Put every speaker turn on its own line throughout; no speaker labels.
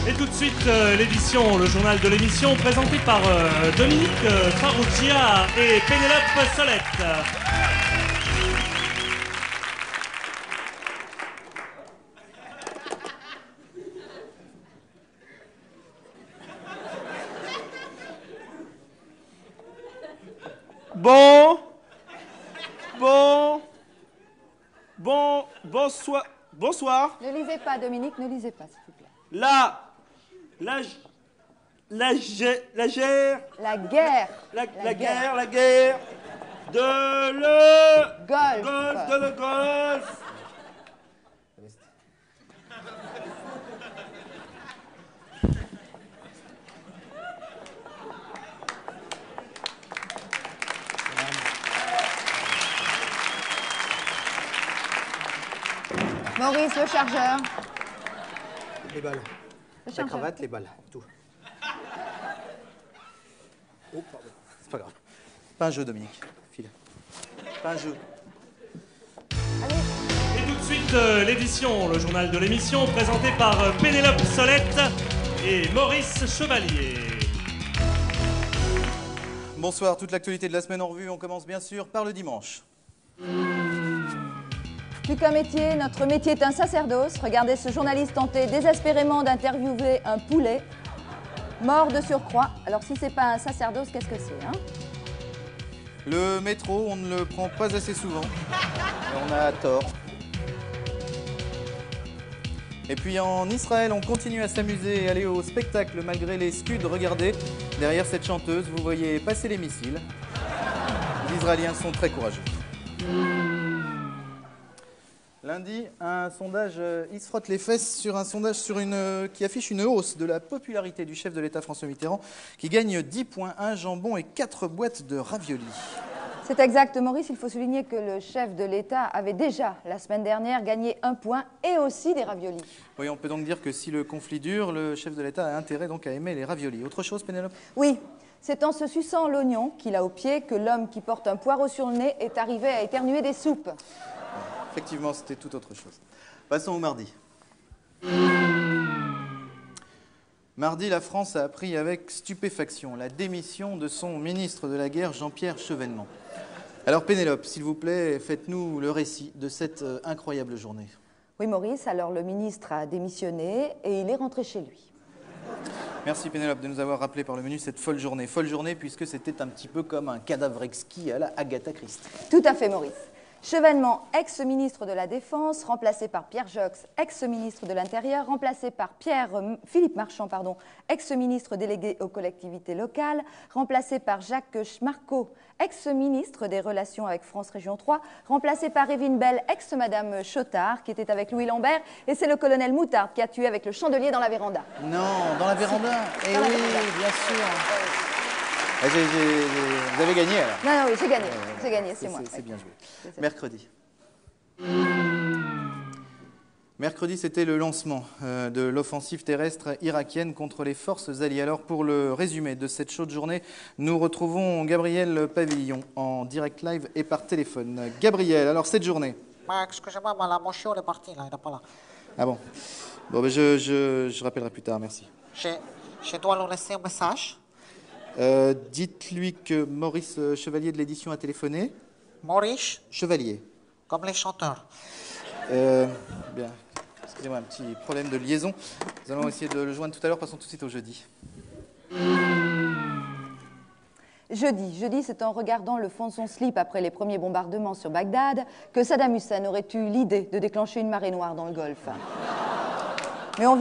Et tout de suite, l'édition, le journal de l'émission, présenté par Dominique Farrugia et Pénélope Solette.
Bonsoir.
Ne lisez pas, Dominique, ne lisez pas, s'il vous plaît.
La guerre de le golf.
Maurice, le chargeur.
Les balles. La cravate, les balles, tout. Oh, pardon. C'est pas grave. Pas un jeu, Dominique. File. Pas un jeu.
Et tout de suite, l'édition, le journal de l'émission, présenté par Pénélope Solette et Maurice Chevalier.
Bonsoir, toute l'actualité de la semaine en revue. On commence bien sûr par le dimanche.
Plus qu'un métier, notre métier est un sacerdoce. Regardez ce journaliste tenter désespérément d'interviewer un poulet mort de surcroît. Alors si c'est pas un sacerdoce, qu'est-ce que c'est, hein?
Le métro, on ne le prend pas assez souvent. Et on a tort. Et puis en Israël, on continue à s'amuser et aller au spectacle malgré les scuds. Regardez, derrière cette chanteuse, vous voyez passer les missiles. Les Israéliens sont très courageux. Lundi, un sondage, il se frotte les fesses sur un sondage qui affiche une hausse de la popularité du chef de l'État François Mitterrand, qui gagne 10 points, un jambon et 4 boîtes de raviolis.
C'est exact, Maurice. Il faut souligner que le chef de l'État avait déjà, la semaine dernière, gagné 1 point et aussi des raviolis.
Oui, on peut donc dire que si le conflit dure, le chef de l'État a intérêt donc à aimer les raviolis. Autre chose, Pénélope?
Oui, c'est en se suçant l'oignon qu'il a au pied que l'homme qui porte un poireau sur le nez est arrivé à éternuer des soupes.
Effectivement, c'était tout autre chose. Passons au mardi. Mardi, la France a appris avec stupéfaction la démission de son ministre de la Guerre, Jean-Pierre Chevènement. Alors Pénélope, s'il vous plaît, faites-nous le récit de cette incroyable journée.
Oui, Maurice, alors le ministre a démissionné et il est rentré chez lui.
Merci Pénélope de nous avoir rappelé par le menu cette folle journée. Folle journée puisque c'était un petit peu comme un cadavre exquis à la Agatha Christie.
Tout à fait, Maurice. Chevènement, ex-ministre de la Défense, remplacé par Pierre Joxe, ex-ministre de l'Intérieur, remplacé par Philippe Marchand, ex-ministre délégué aux collectivités locales, remplacé par Jacques Schmarco, ex-ministre des Relations avec France Région 3, remplacé par Évine Bell, ex-madame Chotard, qui était avec Louis Lambert, et c'est le colonel Moutarde qui a tué avec le chandelier dans la véranda.
Non, dans la véranda. Eh oui, bien sûr. Vous avez gagné alors?
Non, oui, j'ai gagné, c'est moi.
C'est bien joué. Mercredi. Mercredi, c'était le lancement de l'offensive terrestre irakienne contre les forces alliées. Alors, pour le résumé de cette chaude journée, nous retrouvons Gabriel Pavillon en direct live et par téléphone. Gabriel, alors cette journée?
Excusez-moi, la motion est partie, là, il n'est pas là.
Ah bon? Bon, ben je rappellerai plus tard, merci.
Je dois lui laisser un message.
Dites-lui que Maurice Chevalier de l'édition a téléphoné.
Maurice
Chevalier.
Comme les chanteurs.
Bien. Excusez-moi, un petit problème de liaison. Nous allons essayer de le joindre tout à l'heure. Passons tout de suite au jeudi.
Jeudi, c'est en regardant le fond de son slip après les premiers bombardements sur Bagdad que Saddam Hussein aurait eu l'idée de déclencher une marée noire dans le Golfe. Mais on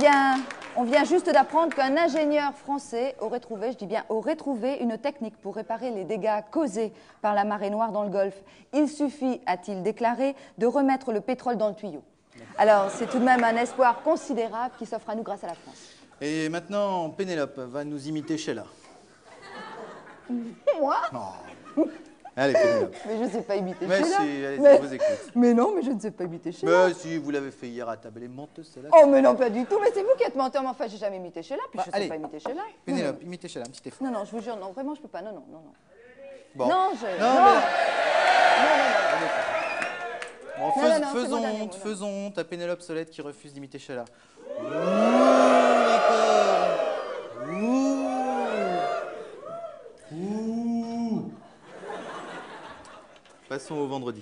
vient juste d'apprendre qu'un ingénieur français aurait trouvé une technique pour réparer les dégâts causés par la marée noire dans le Golfe. Il suffit, a-t-il déclaré, de remettre le pétrole dans le tuyau. Alors, c'est tout de même un espoir considérable qui s'offre à nous grâce à la France.
Et maintenant, Pénélope va nous imiter Sheila.
Moi?
Oh. Allez, Pénélope.
Mais je ne sais pas imiter
Mais
Sheila.
si, allez, je vous écoute.
Mais non, mais je ne sais pas imiter Sheila.
Mais si, vous l'avez fait hier à table. Elle est menteuse, celle-là.
Oh, mais non, pas du tout. Mais c'est vous qui êtes menteur. Mais enfin, j'ai jamais imité Sheila, puis je ne sais pas imiter Sheila.
Pénélope, imitez Sheila, un petit effort.
Non, je vous jure, non, vraiment, je peux pas. Non.
Bon.
Non,
Bon, faisons honte à Pénélope Solette qui refuse d'imiter Sheila. Passons au vendredi.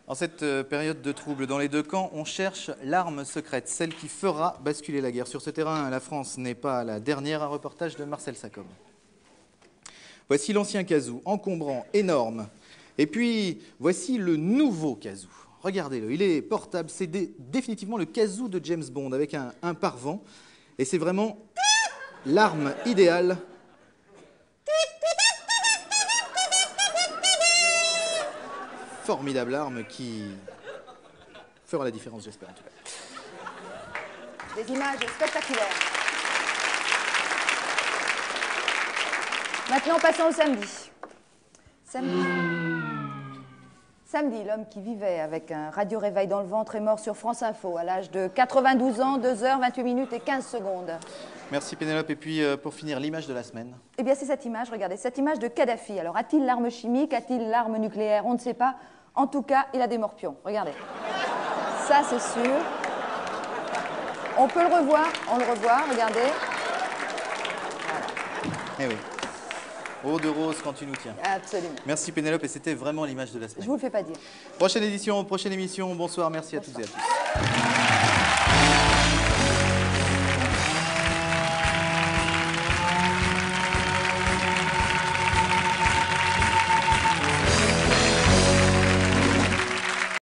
En cette période de trouble dans les deux camps, on cherche l'arme secrète, celle qui fera basculer la guerre. Sur ce terrain, la France n'est pas la dernière. Un reportage de Marcel Sacom. Voici l'ancien casou, encombrant, énorme. Et puis, voici le nouveau casou. Regardez-le, il est portable. C'est définitivement le casou de James Bond avec un pare-vent. Et c'est vraiment l'arme idéale. Formidable arme qui fera la différence, j'espère en tout cas.
Des images spectaculaires. Maintenant, passons au samedi. Samedi, l'homme qui vivait avec un radio-réveil dans le ventre est mort sur France Info à l'âge de 92 ans, 2 heures, 28 minutes et 15 secondes.
Merci Pénélope. Et puis, pour finir, l'image de la semaine.
Eh bien, c'est cette image, regardez, cette image de Kadhafi. Alors, a-t-il l'arme chimique? A-t-il l'arme nucléaire? On ne sait pas. En tout cas, il a des morpions. Regardez. Ça, c'est sûr. On peut le revoir. On le revoit, regardez. Voilà.
Eh oui. Eau de rose quand tu nous tiens.
Absolument.
Merci Pénélope, et c'était vraiment l'image de la semaine.
Je vous le fais pas dire.
Prochaine édition, prochaine émission. Bonsoir, merci à toutes et à tous.